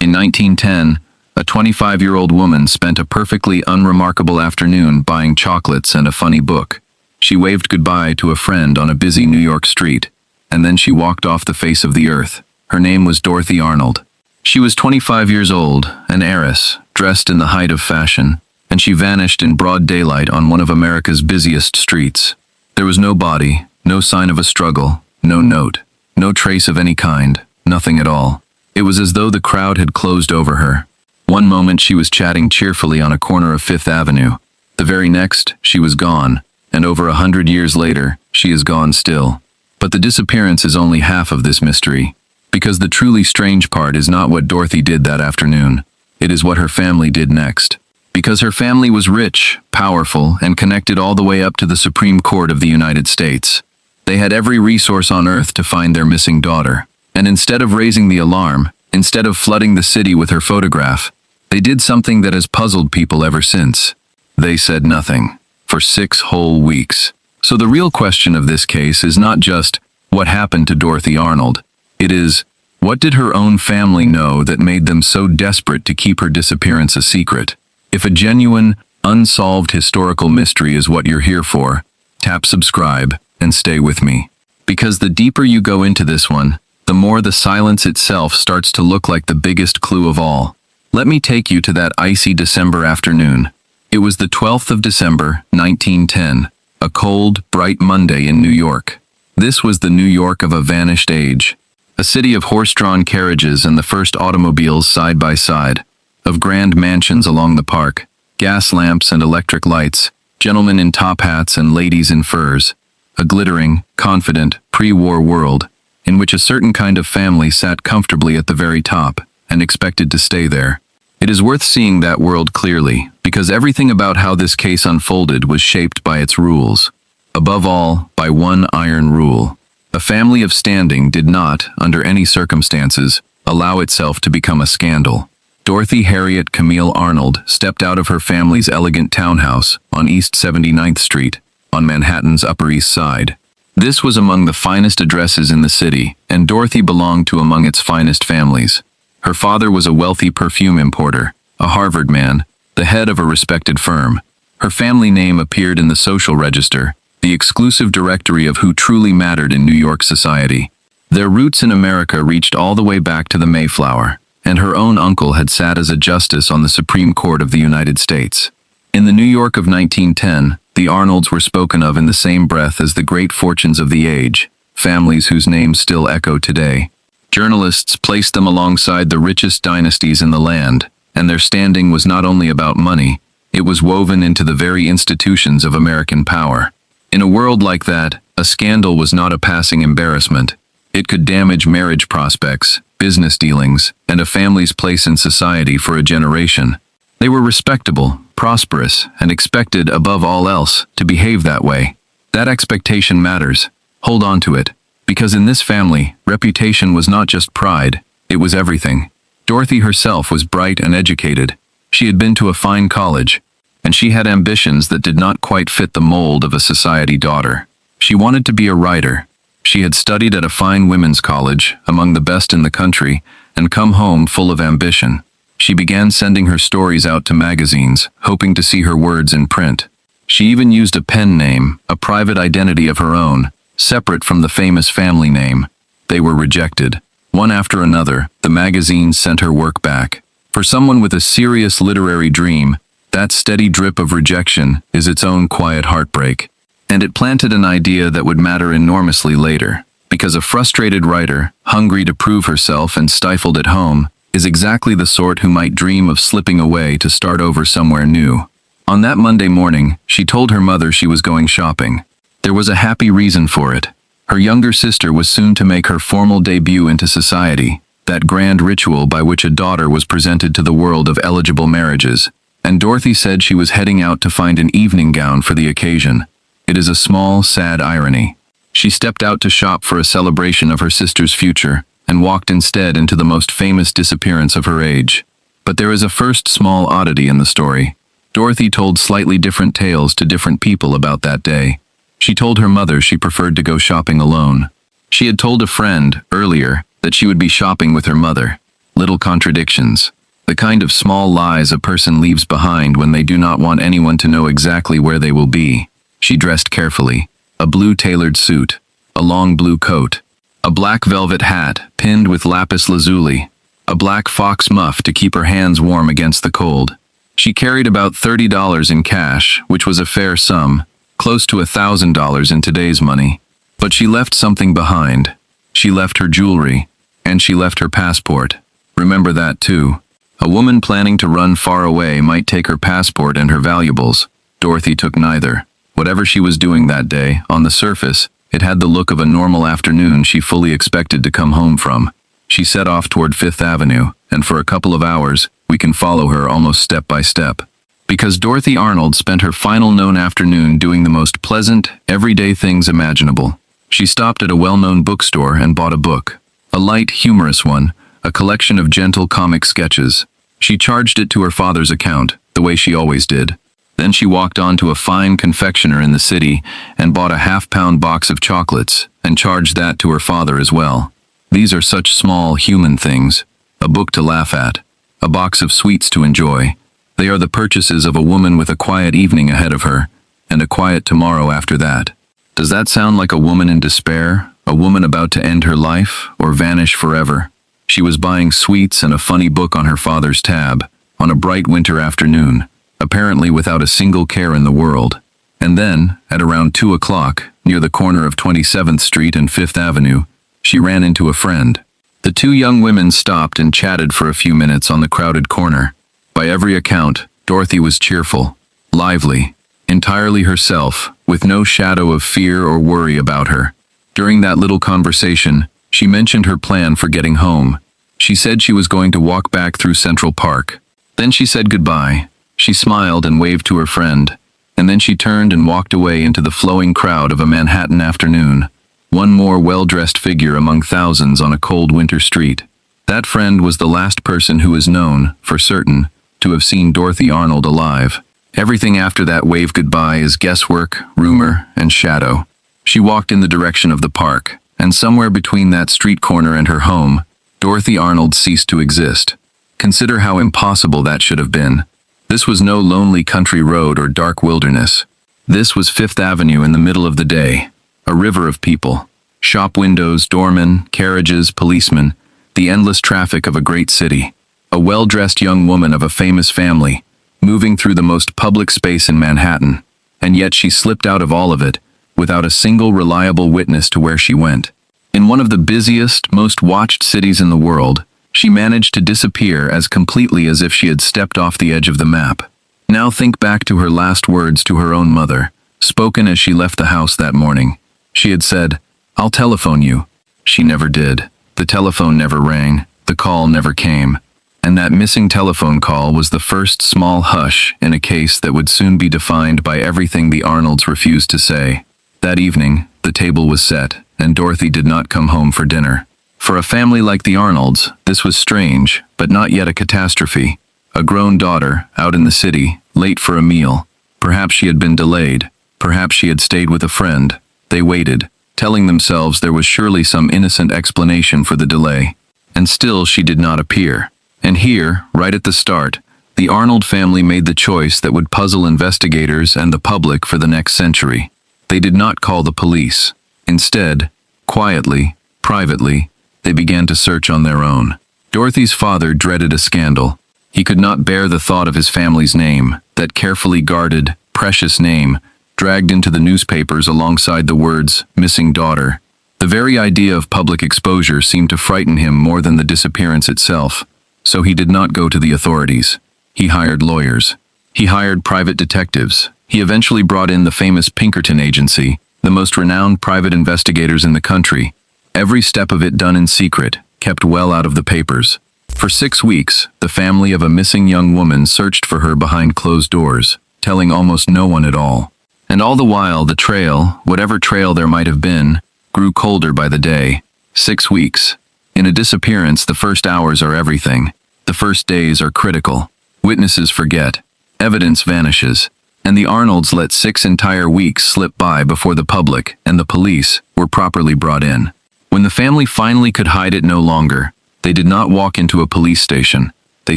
In 1910, a 25-year-old woman spent a perfectly unremarkable afternoon buying chocolates and a funny book. She waved goodbye to a friend on a busy New York street, and then she walked off the face of the earth. Her name was Dorothy Arnold. She was 25 years old, an heiress, dressed in the height of fashion, and she vanished in broad daylight on one of America's busiest streets. There was no body, no sign of a struggle, no note, no trace of any kind, nothing at all. It was as though the crowd had closed over her. One moment she was chatting cheerfully on a corner of Fifth Avenue. The very next, she was gone, and over 100 years later, she is gone still. But the disappearance is only half of this mystery, because the truly strange part is not what Dorothy did that afternoon. It is what her family did next. Because her family was rich, powerful, and connected all the way up to the Supreme Court of the United States. They had every resource on earth to find their missing daughter. And instead of raising the alarm, instead of flooding the city with her photograph, they did something that has puzzled people ever since. They said nothing. For 6 whole weeks. So the real question of this case is not just, what happened to Dorothy Arnold? It is, what did her own family know that made them so desperate to keep her disappearance a secret? If a genuine, unsolved historical mystery is what you're here for, tap subscribe and stay with me. Because the deeper you go into this one, the more the silence itself starts to look like the biggest clue of all. Let me take you to that icy December afternoon. It was the 12th of December, 1910, a cold, bright Monday in New York. This was the New York of a vanished age, a city of horse-drawn carriages and the first automobiles side by side, of grand mansions along the park, gas lamps and electric lights, gentlemen in top hats and ladies in furs, a glittering, confident, pre-war world in which a certain kind of family sat comfortably at the very top and expected to stay there. It is worth seeing that world clearly, because everything about how this case unfolded was shaped by its rules. Above all, by one iron rule. A family of standing did not, under any circumstances, allow itself to become a scandal. Dorothy Harriet Camille Arnold stepped out of her family's elegant townhouse on East 79th Street, on Manhattan's Upper East Side. This was among the finest addresses in the city, and Dorothy belonged to among its finest families. Her father was a wealthy perfume importer, a Harvard man, the head of a respected firm. Her family name appeared in the social register, the exclusive directory of who truly mattered in New York society. Their roots in America reached all the way back to the Mayflower, and her own uncle had sat as a justice on the Supreme Court of the United States. In the New York of 1910, the Arnolds were spoken of in the same breath as the great fortunes of the age, families whose names still echo today. Journalists placed them alongside the richest dynasties in the land, and their standing was not only about money, it was woven into the very institutions of American power. In a world like that, a scandal was not a passing embarrassment. It could damage marriage prospects, business dealings, and a family's place in society for a generation. They were respectable, prosperous, and expected, above all else, to behave that way. That expectation matters. Hold on to it. Because in this family, reputation was not just pride, it was everything. Dorothy herself was bright and educated. She had been to a fine college, and she had ambitions that did not quite fit the mold of a society daughter. She wanted to be a writer. She had studied at a fine women's college, among the best in the country, and come home full of ambition. She began sending her stories out to magazines, hoping to see her words in print. She even used a pen name, a private identity of her own, separate from the famous family name. They were rejected. One after another, the magazines sent her work back. For someone with a serious literary dream, that steady drip of rejection is its own quiet heartbreak. And it planted an idea that would matter enormously later, because a frustrated writer, hungry to prove herself and stifled at home, is exactly the sort who might dream of slipping away to start over somewhere new. On that Monday morning, she told her mother she was going shopping. There was a happy reason for it. Her younger sister was soon to make her formal debut into society, that grand ritual by which a daughter was presented to the world of eligible marriages, and Dorothy said she was heading out to find an evening gown for the occasion. It is a small, sad irony. She stepped out to shop for a celebration of her sister's future, and walked instead into the most famous disappearance of her age. But there is a first small oddity in the story. Dorothy told slightly different tales to different people about that day. She told her mother she preferred to go shopping alone. She had told a friend, earlier, that she would be shopping with her mother. little contradictions. The kind of small lies a person leaves behind when they do not want anyone to know exactly where they will be. She dressed carefully. A blue tailored suit, a long blue coat, a black velvet hat pinned with lapis lazuli, a black fox muff to keep her hands warm against the cold. She carried about $30 in cash, which was a fair sum, close to $1,000 in today's money. But she left something behind. She left her jewelry, and she left her passport. Remember that too. A woman planning to run far away might take her passport and her valuables. Dorothy took neither. Whatever she was doing that day, on the surface, it had the look of a normal afternoon she fully expected to come home from. She set off toward Fifth Avenue, and for a couple of hours, we can follow her almost step by step. Because Dorothy Arnold spent her final known afternoon doing the most pleasant, everyday things imaginable. She stopped at a well-known bookstore and bought a book. A light, humorous one, a collection of gentle comic sketches. She charged it to her father's account, the way she always did. Then she walked on to a fine confectioner in the city and bought a half-pound box of chocolates and charged that to her father as well. These are such small, human things. A book to laugh at. A box of sweets to enjoy. They are the purchases of a woman with a quiet evening ahead of her, and a quiet tomorrow after that. Does that sound like a woman in despair? A woman about to end her life, or vanish forever? She was buying sweets and a funny book on her father's tab, on a bright winter afternoon, apparently without a single care in the world. And then, at around 2 o'clock, near the corner of 27th Street and Fifth Avenue, she ran into a friend. The two young women stopped and chatted for a few minutes on the crowded corner. By every account, Dorothy was cheerful, lively, entirely herself, with no shadow of fear or worry about her. During that little conversation, she mentioned her plan for getting home. She said she was going to walk back through Central Park. Then she said goodbye. She smiled and waved to her friend, and then she turned and walked away into the flowing crowd of a Manhattan afternoon. One more well-dressed figure among thousands on a cold winter street. That friend was the last person who is known, for certain, to have seen Dorothy Arnold alive. Everything after that wave goodbye is guesswork, rumor, and shadow. She walked in the direction of the park, and somewhere between that street corner and her home, Dorothy Arnold ceased to exist. Consider how impossible that should have been. This was no lonely country road or dark wilderness. This was Fifth Avenue in the middle of the day. A river of people. Shop windows, doormen, carriages, policemen. The endless traffic of a great city. A well-dressed young woman of a famous family, moving through the most public space in Manhattan. And yet she slipped out of all of it, without a single reliable witness to where she went. In one of the busiest, most watched cities in the world, she managed to disappear as completely as if she had stepped off the edge of the map. Now think back to her last words to her own mother, spoken as she left the house that morning. She had said, "I'll telephone you." She never did. The telephone never rang. The call never came. And that missing telephone call was the first small hush in a case that would soon be defined by everything the Arnolds refused to say. That evening, the table was set, and Dorothy did not come home for dinner. For a family like the Arnolds, this was strange, but not yet a catastrophe. A grown daughter, out in the city, late for a meal. Perhaps she had been delayed. Perhaps she had stayed with a friend. They waited, telling themselves there was surely some innocent explanation for the delay. And still she did not appear. And here, right at the start, the Arnold family made the choice that would puzzle investigators and the public for the next century. They did not call the police. Instead, quietly, privately, they began to search on their own. Dorothy's father dreaded a scandal. He could not bear the thought of his family's name, that carefully guarded, precious name, dragged into the newspapers alongside the words, "missing daughter." The very idea of public exposure seemed to frighten him more than the disappearance itself, so he did not go to the authorities. He hired lawyers. He hired private detectives. He eventually brought in the famous Pinkerton Agency, the most renowned private investigators in the country. Every step of it done in secret, kept well out of the papers. For 6 weeks, the family of a missing young woman searched for her behind closed doors, telling almost no one at all. And all the while, the trail, whatever trail there might have been, grew colder by the day. 6 weeks. In a disappearance, the first hours are everything. The first days are critical. Witnesses forget. Evidence vanishes. And the Arnolds let 6 entire weeks slip by before the public and the police were properly brought in. When the family finally could hide it no longer, They did not walk into a police station. They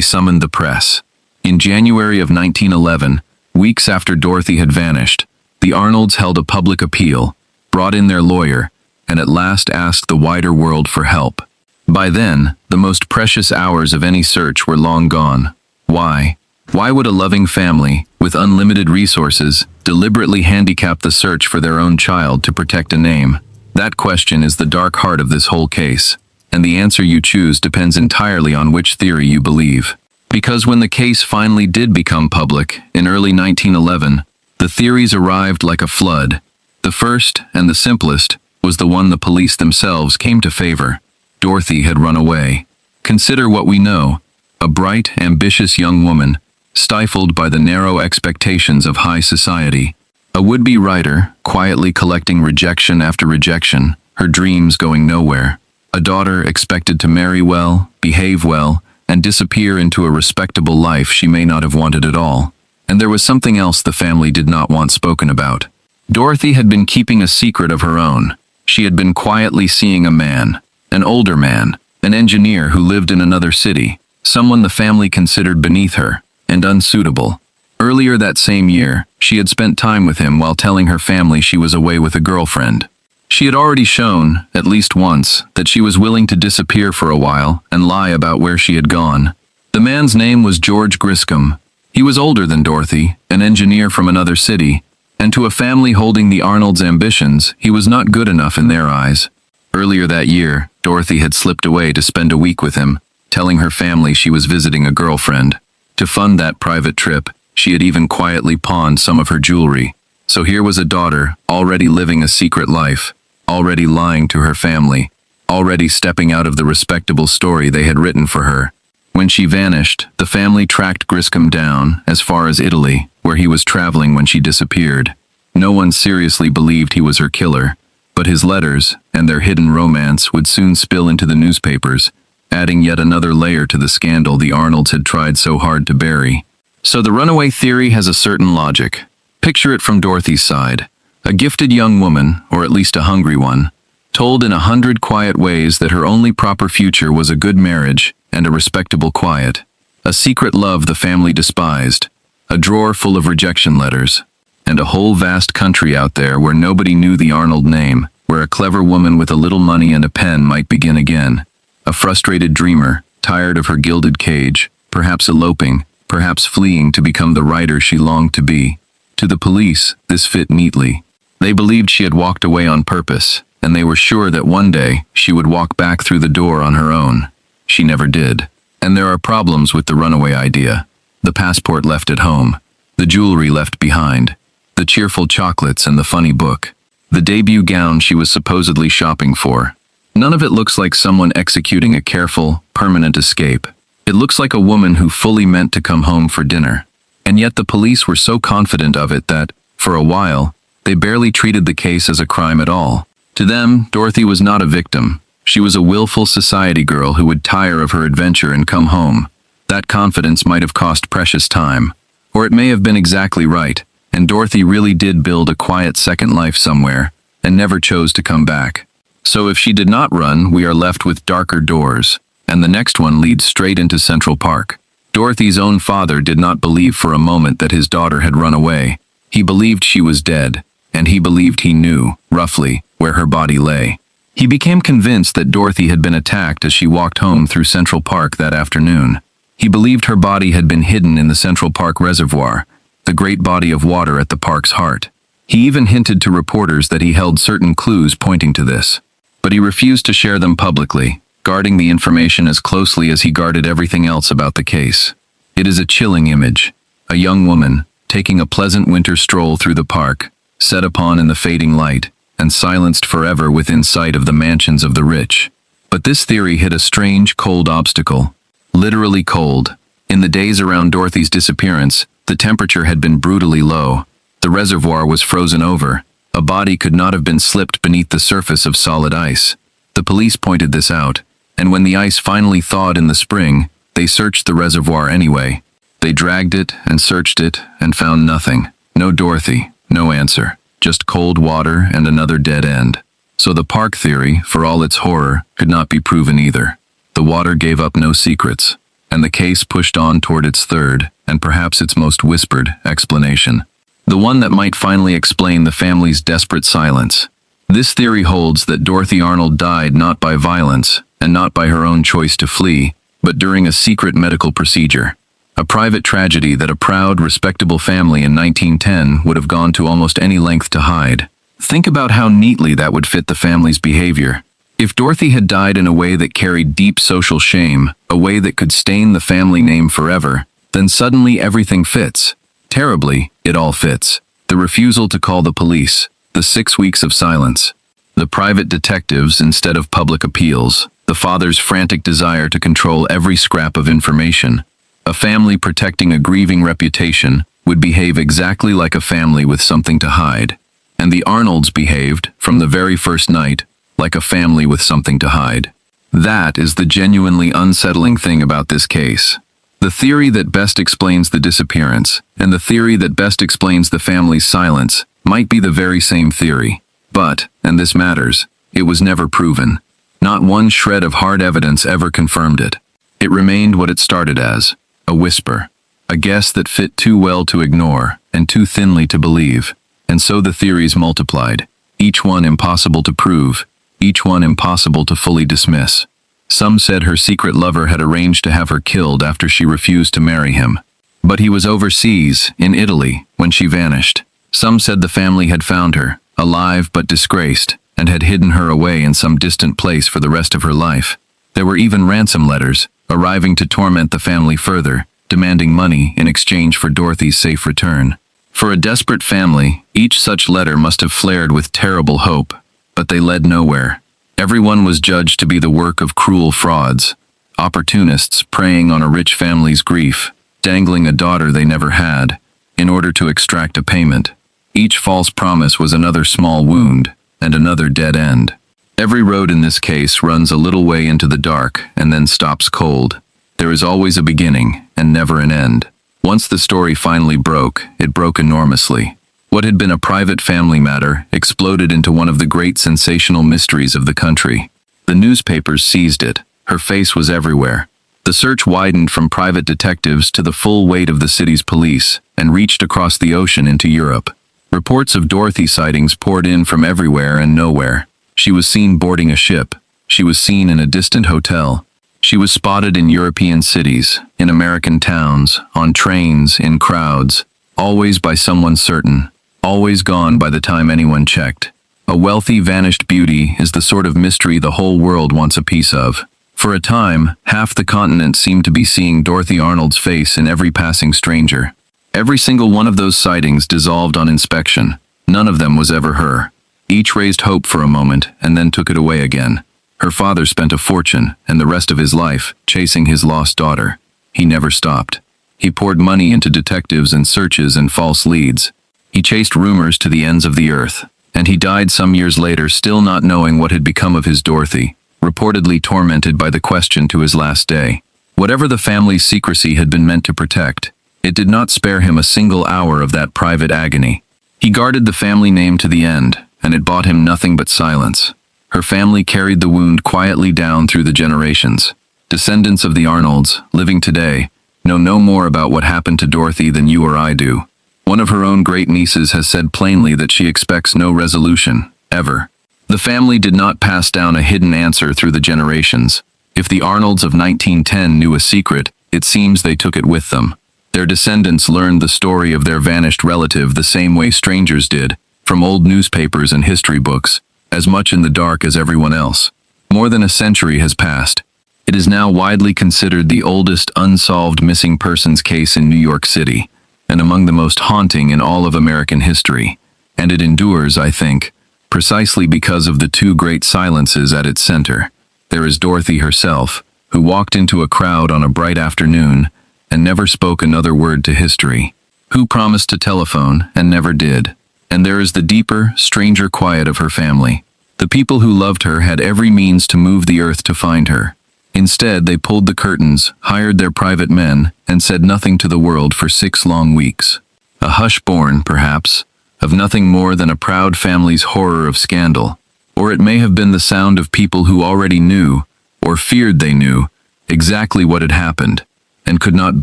summoned the press. In January of 1911, weeks after Dorothy had vanished, the Arnolds held a public appeal, brought in their lawyer, and at last asked the wider world for help. By then, the most precious hours of any search were long gone. Why? Why would a loving family, with unlimited resources, deliberately handicap the search for their own child to protect a name? That question is the dark heart of this whole case, and the answer you choose depends entirely on which theory you believe. Because when the case finally did become public, in early 1911, the theories arrived like a flood. The first, and the simplest, was the one the police themselves came to favor. Dorothy had run away. Consider what we know. A bright, ambitious young woman, stifled by the narrow expectations of high society. A would-be writer, quietly collecting rejection after rejection, her dreams going nowhere. A daughter expected to marry well, behave well, and disappear into a respectable life she may not have wanted at all. And there was something else the family did not want spoken about. Dorothy had been keeping a secret of her own. She had been quietly seeing a man, an older man, an engineer who lived in another city, someone the family considered beneath her, and unsuitable. Earlier that same year, she had spent time with him while telling her family she was away with a girlfriend. She had already shown, at least once, that she was willing to disappear for a while and lie about where she had gone. The man's name was George Griscom. He was older than Dorothy, an engineer from another city, and to a family holding the Arnold's ambitions, he was not good enough in their eyes. Earlier that year, Dorothy had slipped away to spend a week with him, telling her family she was visiting a girlfriend. To fund that private trip, she had even quietly pawned some of her jewelry. So here was a daughter, already living a secret life, already lying to her family, already stepping out of the respectable story they had written for her. When she vanished, the family tracked Griscom down as far as Italy, where he was traveling when she disappeared. No one seriously believed he was her killer, but his letters and their hidden romance would soon spill into the newspapers, adding yet another layer to the scandal the Arnolds had tried so hard to bury. So the runaway theory has a certain logic. Picture it from Dorothy's side. A gifted young woman, or at least a hungry one, told in 100 quiet ways that her only proper future was a good marriage and a respectable quiet. A secret love the family despised, a drawer full of rejection letters, and a whole vast country out there where nobody knew the Arnold name, where a clever woman with a little money and a pen might begin again. A frustrated dreamer, tired of her gilded cage, perhaps eloping, perhaps fleeing to become the writer she longed to be. To the police, this fit neatly. They believed she had walked away on purpose, and they were sure that one day she would walk back through the door on her own. She never did. And there are problems with the runaway idea. The passport left at home, the jewelry left behind, the cheerful chocolates and the funny book, the debut gown she was supposedly shopping for. None of it looks like someone executing a careful, permanent escape. It looks like a woman who fully meant to come home for dinner. And yet the police were so confident of it that, for a while, they barely treated the case as a crime at all. To them, Dorothy was not a victim. She was a willful society girl who would tire of her adventure and come home. That confidence might have cost precious time. Or it may have been exactly right, and Dorothy really did build a quiet second life somewhere, and never chose to come back. So if she did not run, we are left with darker doors, and the next one leads straight into Central Park. Dorothy's own father did not believe for a moment that his daughter had run away. He believed she was dead, and he believed he knew, roughly, where her body lay. He became convinced that Dorothy had been attacked as she walked home through Central Park that afternoon. He believed her body had been hidden in the Central Park Reservoir, the great body of water at the park's heart. He even hinted to reporters that he held certain clues pointing to this. But he refused to share them publicly, guarding the information as closely as he guarded everything else about the case. It is a chilling image. A young woman, taking a pleasant winter stroll through the park, set upon in the fading light, and silenced forever within sight of the mansions of the rich. But this theory hit a strange, cold obstacle. Literally cold. In the days around Dorothy's disappearance, the temperature had been brutally low. The reservoir was frozen over. A body could not have been slipped beneath the surface of solid ice. The police pointed this out, and when the ice finally thawed in the spring, they searched the reservoir anyway. They dragged it and searched it and found nothing. No Dorothy, no answer. Just cold water and another dead end. So the park theory, for all its horror, could not be proven either. The water gave up no secrets, and the case pushed on toward its third, and perhaps its most whispered, explanation. The one that might finally explain the family's desperate silence. This theory holds that Dorothy Arnold died not by violence, and not by her own choice to flee, but during a secret medical procedure. A private tragedy that a proud, respectable family in 1910 would have gone to almost any length to hide. Think about how neatly that would fit the family's behavior. If Dorothy had died in a way that carried deep social shame, a way that could stain the family name forever, then suddenly everything fits. Terribly, it all fits. The refusal to call the police, the 6 weeks of silence, the private detectives instead of public appeals, the father's frantic desire to control every scrap of information. A family protecting a grieving reputation would behave exactly like a family with something to hide. And the Arnolds behaved, from the very first night, like a family with something to hide. That is the genuinely unsettling thing about this case. The theory that best explains the disappearance, and the theory that best explains the family's silence, might be the very same theory. But, and this matters, it was never proven. Not one shred of hard evidence ever confirmed it. It remained what it started as, a whisper. A guess that fit too well to ignore, and too thinly to believe. And so the theories multiplied, each one impossible to prove, each one impossible to fully dismiss. Some said her secret lover had arranged to have her killed after she refused to marry him. But he was overseas, in Italy, when she vanished. Some said the family had found her, alive but disgraced, and had hidden her away in some distant place for the rest of her life. There were even ransom letters, arriving to torment the family further, demanding money in exchange for Dorothy's safe return. For a desperate family, each such letter must have flared with terrible hope, but they led nowhere. Everyone was judged to be the work of cruel frauds, opportunists preying on a rich family's grief, dangling a daughter they never had, in order to extract a payment. Each false promise was another small wound, and another dead end. Every road in this case runs a little way into the dark and then stops cold. There is always a beginning, and never an end. Once the story finally broke, it broke enormously. What had been a private family matter exploded into one of the great sensational mysteries of the country. The newspapers seized it. Her face was everywhere. The search widened from private detectives to the full weight of the city's police, and reached across the ocean into Europe. Reports of Dorothy sightings poured in from everywhere and nowhere. She was seen boarding a ship. She was seen in a distant hotel. She was spotted in European cities, in American towns, on trains, in crowds, always by someone certain, always gone by the time anyone checked. A wealthy, vanished beauty is the sort of mystery the whole world wants a piece of. For a time, half the continent seemed to be seeing Dorothy Arnold's face in every passing stranger. Every single one of those sightings dissolved on inspection. None of them was ever her. Each raised hope for a moment, and then took it away again. Her father spent a fortune, and the rest of his life, chasing his lost daughter. He never stopped. He poured money into detectives and searches and false leads. He chased rumors to the ends of the earth. And he died some years later, still not knowing what had become of his Dorothy, reportedly tormented by the question to his last day. Whatever the family's secrecy had been meant to protect, it did not spare him a single hour of that private agony. He guarded the family name to the end, and it bought him nothing but silence. Her family carried the wound quietly down through the generations. Descendants of the Arnolds, living today, know no more about what happened to Dorothy than you or I do. One of her own great-nieces has said plainly that she expects no resolution, ever. The family did not pass down a hidden answer through the generations. If the Arnolds of 1910 knew a secret, it seems they took it with them. Their descendants learned the story of their vanished relative the same way strangers did, from old newspapers and history books, as much in the dark as everyone else. More than a century has passed. It is now widely considered the oldest unsolved missing persons case in New York City, and among the most haunting in all of American history. And it endures, I think, precisely because of the two great silences at its center. There is Dorothy herself, who walked into a crowd on a bright afternoon and never spoke another word to history, who promised to telephone and never did. And there is the deeper, stranger quiet of her family. The people who loved her had every means to move the earth to find her. Instead, they pulled the curtains, hired their private men, and said nothing to the world for 6 long weeks. A hush born, perhaps, of nothing more than a proud family's horror of scandal. Or it may have been the sound of people who already knew, or feared they knew, exactly what had happened, and could not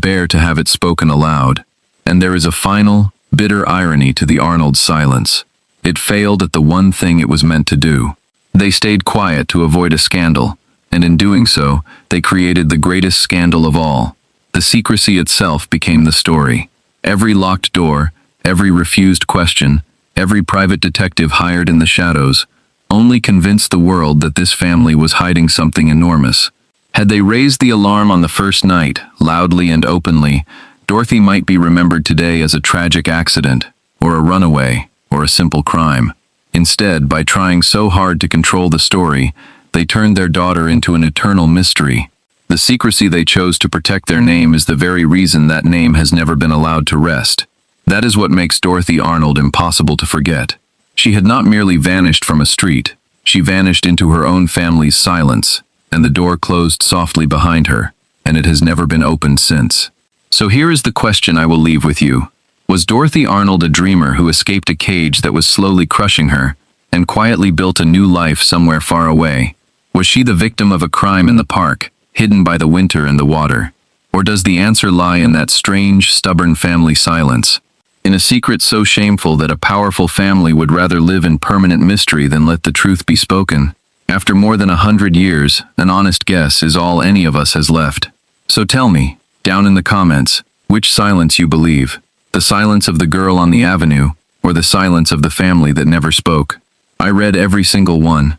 bear to have it spoken aloud. And there is a final, bitter irony to the Arnold's silence. It failed at the one thing it was meant to do. They stayed quiet to avoid a scandal, and in doing so, they created the greatest scandal of all. The secrecy itself became the story. Every locked door, every refused question, every private detective hired in the shadows, only convinced the world that this family was hiding something enormous. Had they raised the alarm on the first night, loudly and openly, Dorothy might be remembered today as a tragic accident, or a runaway, or a simple crime. Instead, by trying so hard to control the story, they turned their daughter into an eternal mystery. The secrecy they chose to protect their name is the very reason that name has never been allowed to rest. That is what makes Dorothy Arnold impossible to forget. She had not merely vanished from a street, she vanished into her own family's silence, and the door closed softly behind her, and it has never been opened since. So here is the question I will leave with you. Was Dorothy Arnold a dreamer who escaped a cage that was slowly crushing her, and quietly built a new life somewhere far away? Was she the victim of a crime in the park, hidden by the winter and the water? Or does the answer lie in that strange, stubborn family silence? In a secret so shameful that a powerful family would rather live in permanent mystery than let the truth be spoken? After more than 100 years, an honest guess is all any of us has left. So tell me, down in the comments, which silence you believe. The silence of the girl on the avenue, or the silence of the family that never spoke. I read every single one,